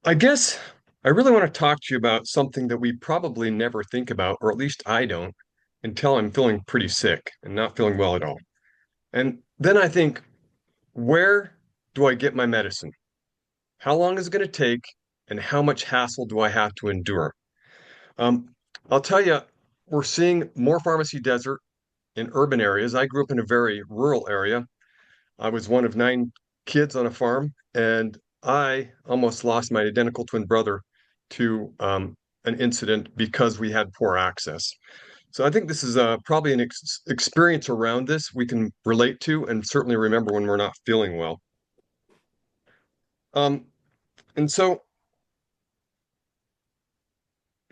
I guess I really want to talk to you about something that we probably never think about, or at least I don't, until I'm feeling pretty sick and not feeling well at all. And then I think, where do I get my medicine? How long is it going to take? And how much hassle do I have to endure? Um, I'll tell you, we're seeing more pharmacy desert in urban areas. I grew up in a very rural area. I was one of nine kids on a farm, and I almost lost my identical twin brother to an incident because we had poor access. So I think this is probably an experience around this we can relate to and certainly remember when we're not feeling well. Um, and so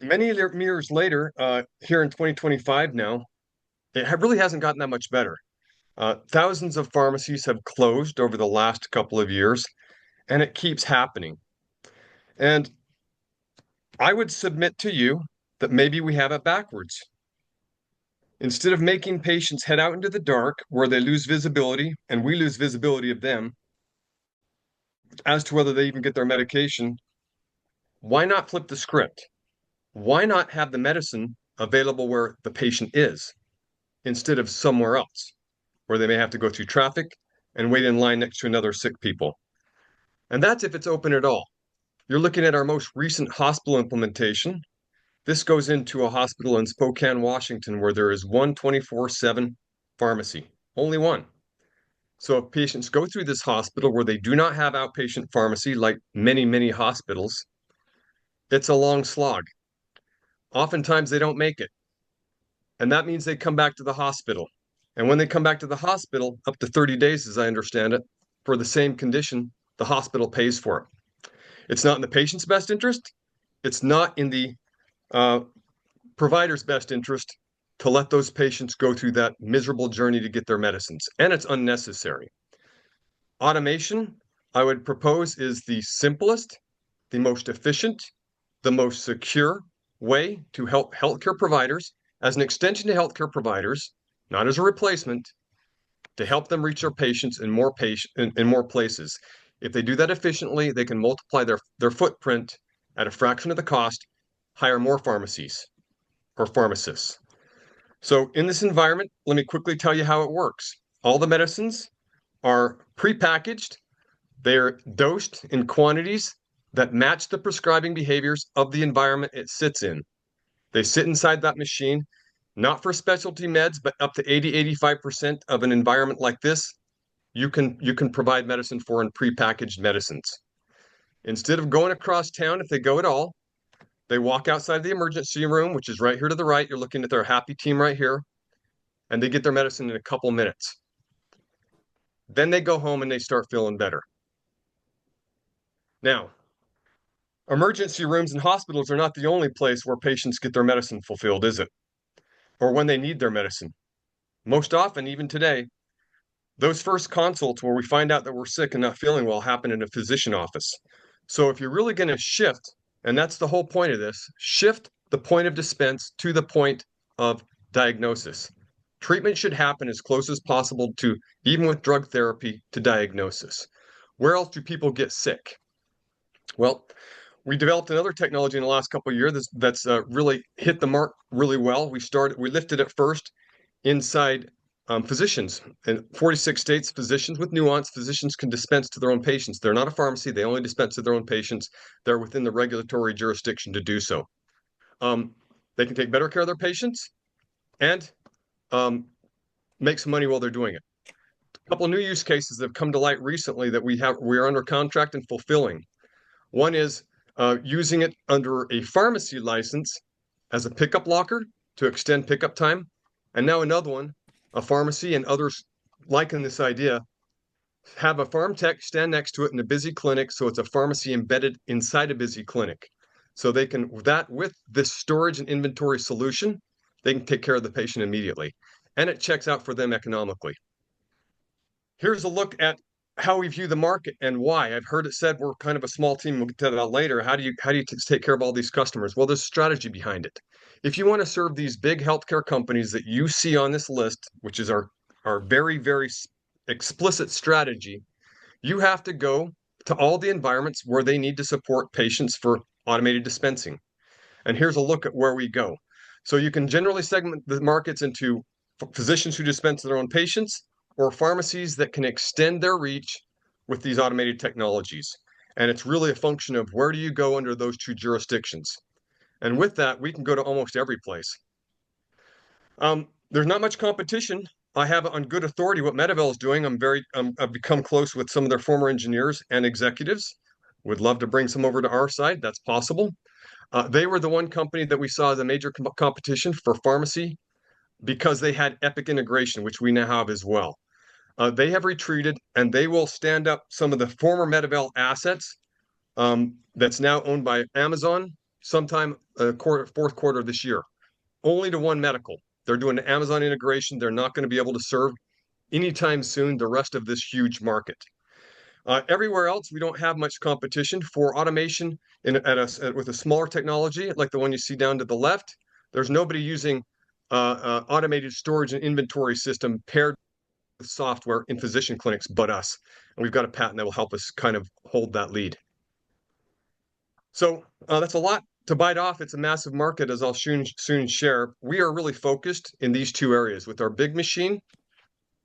many years later, here in 2025 now, really hasn't gotten that much better. Thousands of pharmacies have closed over the last couple of years, and it keeps happening. And I would submit to you that maybe we have it backwards. Instead of making patients head out into the dark where they lose visibility and we lose visibility of them as to whether they even get their medication, why not flip the script? Why not have the medicine available where the patient is instead of somewhere else where they may have to go through traffic and wait in line next to another sick people? And that's if it's open at all. You're looking at our most recent hospital implementation. This goes into a hospital in Spokane, Washington, where there is one 24/7 pharmacy, only one. So if patients go through this hospital where they do not have outpatient pharmacy, like many, many hospitals, it's a long slog. Oftentimes they don't make it. And that means they come back to the hospital. And when they come back to the hospital, up to 30 days, as I understand it, for the same condition, the hospital pays for it. It's not in the patient's best interest. It's not in the uh, provider's best interest to let those patients go through that miserable journey to get their medicines, and it's unnecessary. Automation, I would propose, is the simplest, the most efficient, the most secure way to help healthcare providers as an extension to healthcare providers, not as a replacement, to help them reach their patients in more places. If they do that efficiently, they can multiply their footprint at a fraction of the cost, hire more pharmacies or pharmacists. So in this environment, let me quickly tell you how it works. All the medicines are prepackaged. They're dosed in quantities that match the prescribing behaviors of the environment it sits in. They sit inside that machine, not for specialty meds, but up to 85% of an environment like this, you can provide medicine for in prepackaged medicines. Instead of going across town, if they go at all, they walk outside the emergency room, which is right here to the right. You're looking at their happy team right here, and they get their medicine in a couple minutes. Then they go home and they start feeling better. Now, emergency rooms and hospitals are not the only place where patients get their medicine fulfilled, is it? Or when they need their medicine. Most often, even today, those first consults where we find out that we're sick and not feeling well happen in a physician office. So if you're really going to shift, and that's the whole point of this, shift the point of dispense to the point of diagnosis. Treatment should happen as close as possible to, even with drug therapy, to diagnosis. Where else do people get sick? Well, we developed another technology in the last couple of years that's really hit the mark really well. We lifted it first inside physicians. In 46 states, physicians with nuance, physicians can dispense to their own patients. They're not a pharmacy. They only dispense to their own patients. They're within the regulatory jurisdiction to do so. They can take better care of their patients and um, make some money while they're doing it. A couple of new use cases that have come to light recently that we are under contract and fulfilling. One is using it under a pharmacy license as a pickup locker to extend pickup time. And now another one, a pharmacy and others liking this idea, have a pharm tech stand next to it in a busy clinic. So it's a pharmacy embedded inside a busy clinic. So they can, with this storage and inventory solution, they can take care of the patient immediately. And it checks out for them economically. Here's a look at how we view the market and why. I've heard it said we're kind of a small team. We'll get to that later. How do you take care of all these customers? Well, there's strategy behind it. If you want to serve these big healthcare companies that you see on this list, which is our very, very explicit strategy, you have to go to all the environments where they need to support patients for automated dispensing. And here's a look at where we go. So you can generally segment the markets into physicians who dispense their own patients or pharmacies that can extend their reach with these automated technologies. And it's really a function of where do you go under those two jurisdictions. And with that, we can go to almost every place. There's not much competition. I have on good authority what Medaville is doing. I've become close with some of their former engineers and executives. Would love to bring some over to our side. That's possible. They were the one company that we saw as a major competition for pharmacy because they had Epic integration, which we now have as well. They have retreated and they will stand up some of the former Medaville assets that's now owned by Amazon sometime fourth quarter of this year, only to One Medical. They're doing an Amazon integration. They're not going to be able to serve anytime soon the rest of this huge market. Everywhere else, we don't have much competition for automation with a smaller technology like the one you see down to the left. There's nobody using automated storage and inventory system paired with software in physician clinics but us. And we've got a patent that will help us kind of hold that lead. So that's a lot to bite off. It's a massive market, as I'll soon share. We are really focused in these two areas. With our big machine,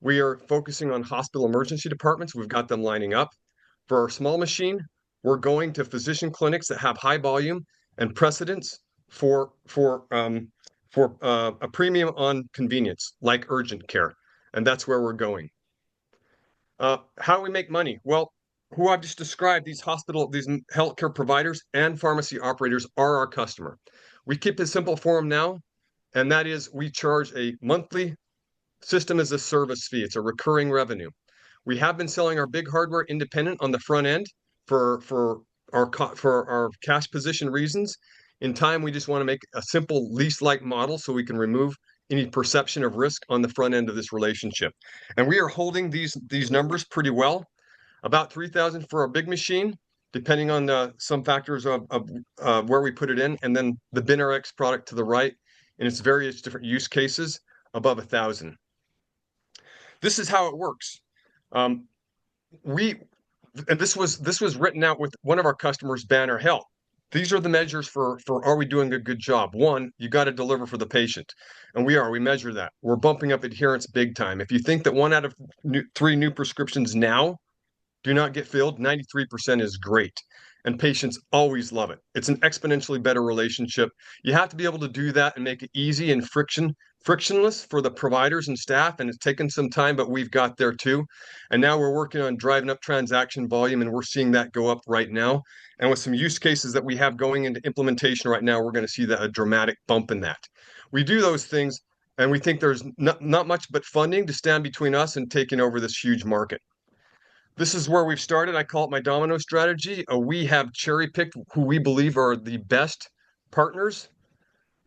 we are focusing on hospital emergency departments. We've got them lining up. For our small machine, we're going to physician clinics that have high volume and precedence for a premium on convenience, like urgent care. And that's where we're going. How do we make money? Well, who I've just described, these healthcare providers and pharmacy operators are our customer. We keep it simple for them now, and that is we charge a monthly system as a service fee. It's a recurring revenue. We have been selling our big hardware independent on the front end for our cash position reasons. In time, we just want to make a simple lease-like model so we can remove any perception of risk on the front end of this relationship. And we are holding these numbers pretty well. About 3,000 for our big machine, depending on some factors of where we put it in, and then the BinRx product to the right in its various different use cases above 1,000. This is how it works. And this was written out with one of our customers, Banner Health. These are the measures for are we doing a good job? One, you got to deliver for the patient. And we are. We measure that. We're bumping up adherence big time. If you think that 1 out of 3 new prescriptions now do not get filled, 93% is great. And patients always love it. It's an exponentially better relationship. You have to be able to do that and make it easy and frictionless for the providers and staff. And it's taken some time, but we've got there too. And now we're working on driving up transaction volume, and we're seeing that go up right now. And with some use cases that we have going into implementation right now, we're going to see a dramatic bump in that. We do those things, and we think there's not much but funding to stand between us and taking over this huge market. This is where we've started. I call it my domino strategy. We have cherry-picked who we believe are the best partners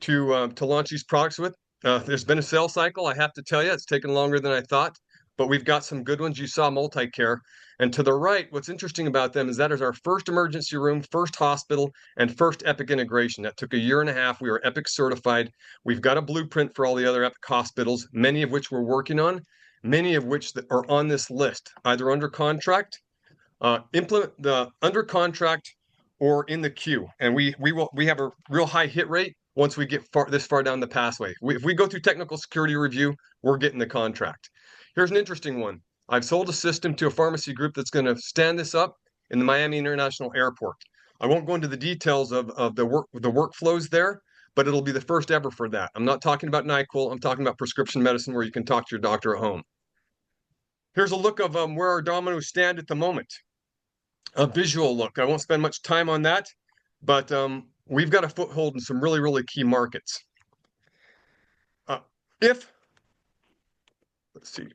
to launch these products with. There's been a sales cycle. I have to tell you, it's taken longer than I thought, but we've got some good ones. You saw Multicare. And to the right, what's interesting about them is that is our first emergency room, first hospital, and first Epic integration. That took 1.5 years. We were Epic certified. We've got a blueprint for all the other Epic hospitals, many of which we're working on, many of which are on this list, either under contract, under contract, or in the queue. And we have a real high hit rate once we get this far down the pathway. If we go through technical security review, we're getting the contract. Here's an interesting one. I've sold a system to a pharmacy group that's going to stand this up in the Miami International Airport. I won't go into the details of the workflows there, but it'll be the first ever for that. I'm not talking about NyQuil. I'm talking about prescription medicine where you can talk to your doctor at home. Here's a look of where our dominoes stand at the moment. A visual look. I won't spend much time on that, but we've got a foothold in some really, really key markets. Let's see.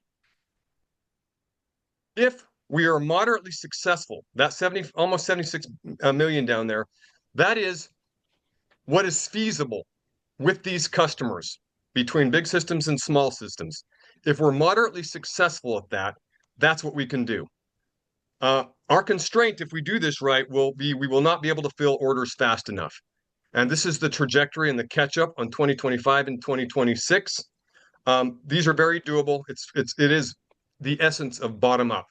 If we are moderately successful, that almost 76 million down there, that is what is feasible with these customers between big systems and small systems. If we're moderately successful at that, that's what we can do. Our constraint, if we do this right, will be we will not be able to fill orders fast enough. And this is the trajectory and the catch up on 2025 and 2026. These are very doable. It is the essence of bottom up.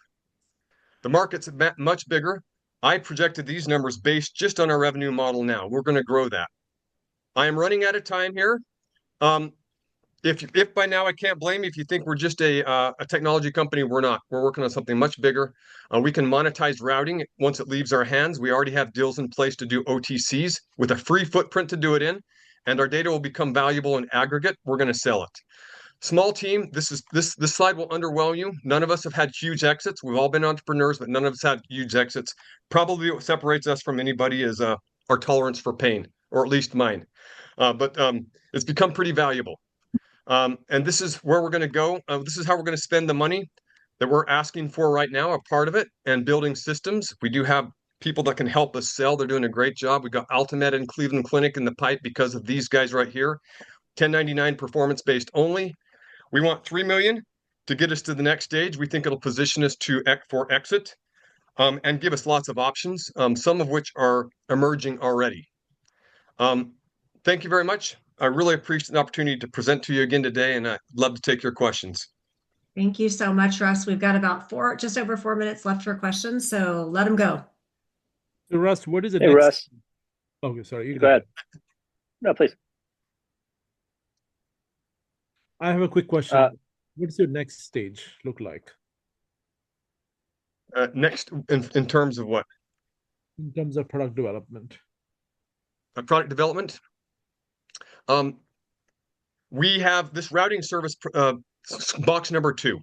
The market's much bigger. I projected these numbers based just on our revenue model now. We're going to grow that. I am running out of time here. Um, if by now I can't blame you if you think we're just a technology company, we're not. We're working on something much bigger. We can monetize routing once it leaves our hands. We already have deals in place to do OTCs with a free footprint to do it in, and our data will become valuable in aggregate. We're going to sell it. Small team. This slide will underwhelm you. None of us have had huge exits. We've all been entrepreneurs, but none of us had huge exits. Probably what separates us from anybody is our tolerance for pain, or at least mine. But it's become pretty valuable. And this is where we're going to go. This is how we're going to spend the money that we're asking for right now, a part of it, and building systems. We do have people that can help us sell. They're doing a great job. We got Ultimate and Cleveland Clinic in the pipe because of these guys right here. 1099 performance based only. We want 3 million to get us to the next stage. We think it'll position us for exit and give us lots of options, some of which are emerging already. Thank you very much. I really appreciate the opportunity to present to you again today, and I'd love to take your questions. Thank you so much, Russ. We've got about just over 4 minutes left for questions, so let them go. So Russ, what is the Hey, next? Russ. Okay, sorry. You Go ahead. No, please. I have a quick question. What does your next stage look like? Next, in terms of what? In terms of product development. Product development. We have this routing service, box number 2.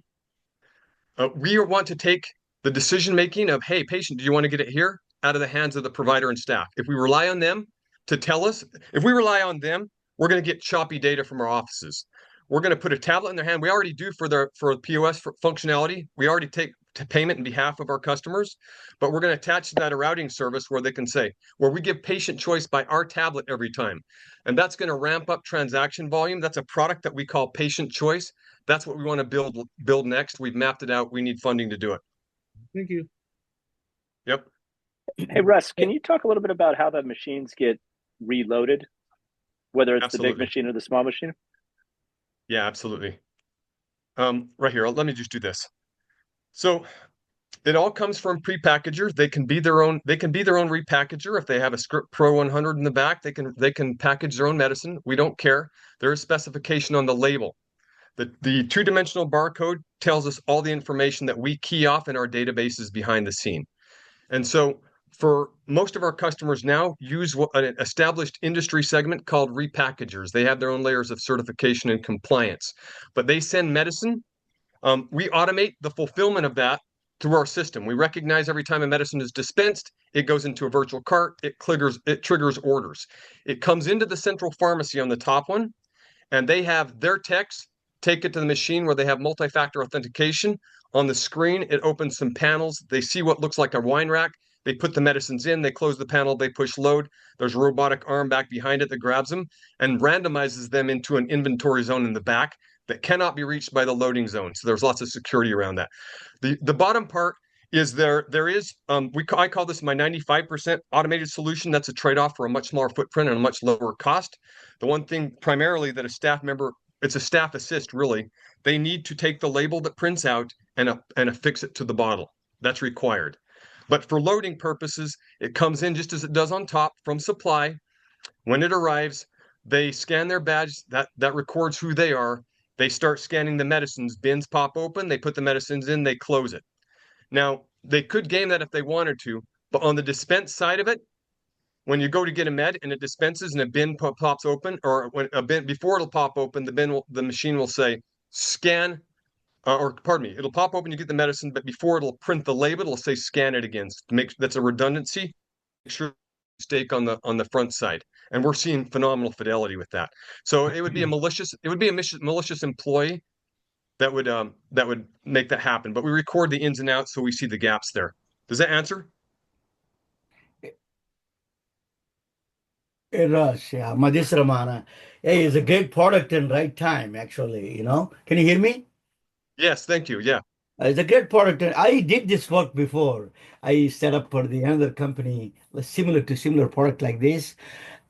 We want to take the decision making of, hey, patient, do you want to get it here, out of the hands of the provider and staff. If we rely on them to tell us, if we rely on them, we're going to get choppy data from our offices. We're going to put a tablet in their hand. We already do for the POS functionality. We already take to payment in behalf of our customers, but we're going to attach that a routing service where they can say, where we give patient choice by our tablet every time. And that's going to ramp up transaction volume. That's a product that we call patient choice. That's what we want to build next. We've mapped it out. We need funding to do it. Thank you. Yep. Hey, Russ, can you talk a little bit about how the machines get reloaded, whether it's Absolutely. the big machine or the small machine? Yeah, absolutely. Right here, let me just do this. So it all comes from prepackagers. They can be their own repackager. If they have a Script Pro 100 in the back, they can package their own medicine. We don't care. There is specification on the label. The two-dimensional barcode tells us all the information that we key off in our databases behind the scene. And so for most of our customers now use an established industry segment called repackagers. They have their own layers of certification and compliance, but they send medicine. We automate the fulfillment of that through our system. We recognize every time a medicine is dispensed, it goes into a virtual cart, it triggers orders. It comes into the central pharmacy on the top one, and they have their techs take it to the machine where they have multi-factor authentication. On the screen, it opens some panels. They see what looks like a wine rack. They put the medicines in, they close the panel, they push load. There's a robotic arm back behind it that grabs them and randomizes them into an inventory zone in the back that cannot be reached by the loading zone. So there's lots of security around that. The bottom part is I call this my 95% automated solution. That's a trade-off for a much smaller footprint and a much lower cost. The one thing primarily that a staff member, it's a staff assist really, they need to take the label that prints out and affix it to the bottle. That's required. But for loading purposes, it comes in just as it does on top from supply. When it arrives, they scan their badge, that records who they are. They start scanning the medicines. Bins pop open, they put the medicines in, they close it. Now, they could game that if they wanted to, but on the dispense side of it, when you go to get a med and it dispenses and a bin pops open, or when a bin before it'll pop open, the machine will say scan, or pardon me, it'll pop open, you get the medicine, but before it'll print the label, it'll say scan it again. That's a redundancy. Make sure mistake on the front side, and we're seeing phenomenal fidelity with that. So it would be a malicious employee that would make that happen. But we record the ins and outs, so we see the gaps there. Does that answer? Hey, Russ, yeah, Madhis Ramana. Hey, it's a great product in right time, actually, Can you hear me? Yes, thank you. Yeah. It's a great product. And I did this work before. I set up for the another company similar product like this.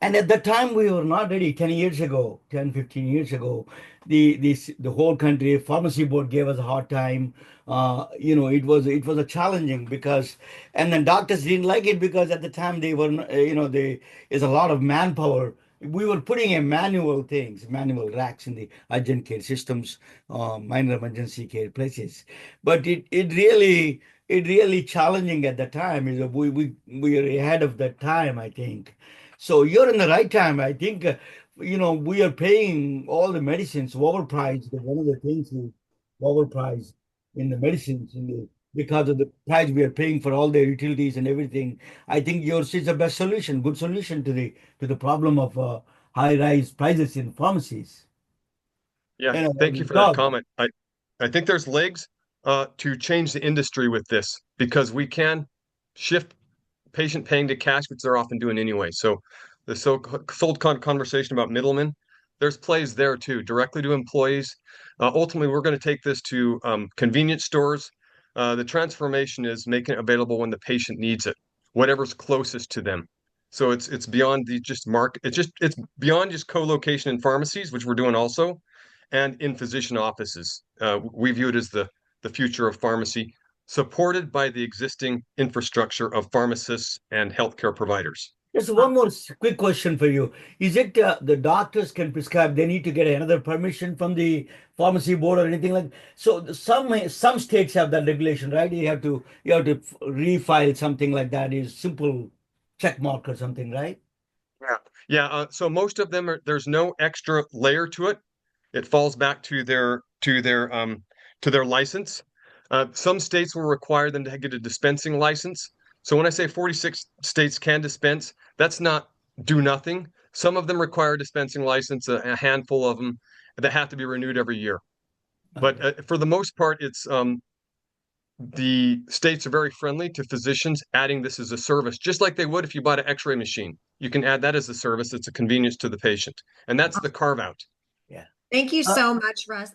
And at the time we were not ready 10 years ago, 10, 15 years ago. The whole country pharmacy board gave us a hard time. It was a challenging because and then doctors didn't like it because at the time they were they is a lot of manpower. We were putting in manual racks in the urgent care systems, minor emergency care places. But it really challenging at the time. Is we are ahead of that time, I think. So you're in the right time. I think we are paying all the medicines overpriced. One of the things is overpriced in the medicines because of the price we are paying for all the utilities and everything. I think yours is the best solution, good solution to the problem of high rise prices in pharmacies. Yeah, thank you And for that God, comment. I think there's legs to change the industry with this because we can shift patient paying to cash, which they're often doing anyway. So the sold conversation about middlemen, there's plays there too, directly to employees. Ultimately, we're going to take this to convenience stores. The transformation is making it available when the patient needs it, whatever's closest to them. So it's beyond the just market. It's beyond just co-location in pharmacies, which we're doing also, and in physician offices. We view it as the future of pharmacy, supported by the existing infrastructure of pharmacists and healthcare providers. just one more quick question for you. Is it the doctors can prescribe? They need to get another permission from the pharmacy board or anything like. So some states have that regulation, right? You have to refile something like that. Is simple check mark or something, right? Yeah. Yeah. So most of them there's no extra layer to it. It falls back to their license. Some states will require them to get a dispensing license. So when I say 46 states can dispense, that's not do nothing. Some of them require a dispensing license, a handful of them that have to be renewed every year. But Okay. for the most part, it's the states are very friendly to physicians adding this as a service, just like they would if you bought an X-ray machine. You can add that as a service. It's a convenience to the patient, and that's the carve out. Yeah. Thank you Uh, so much, Russ.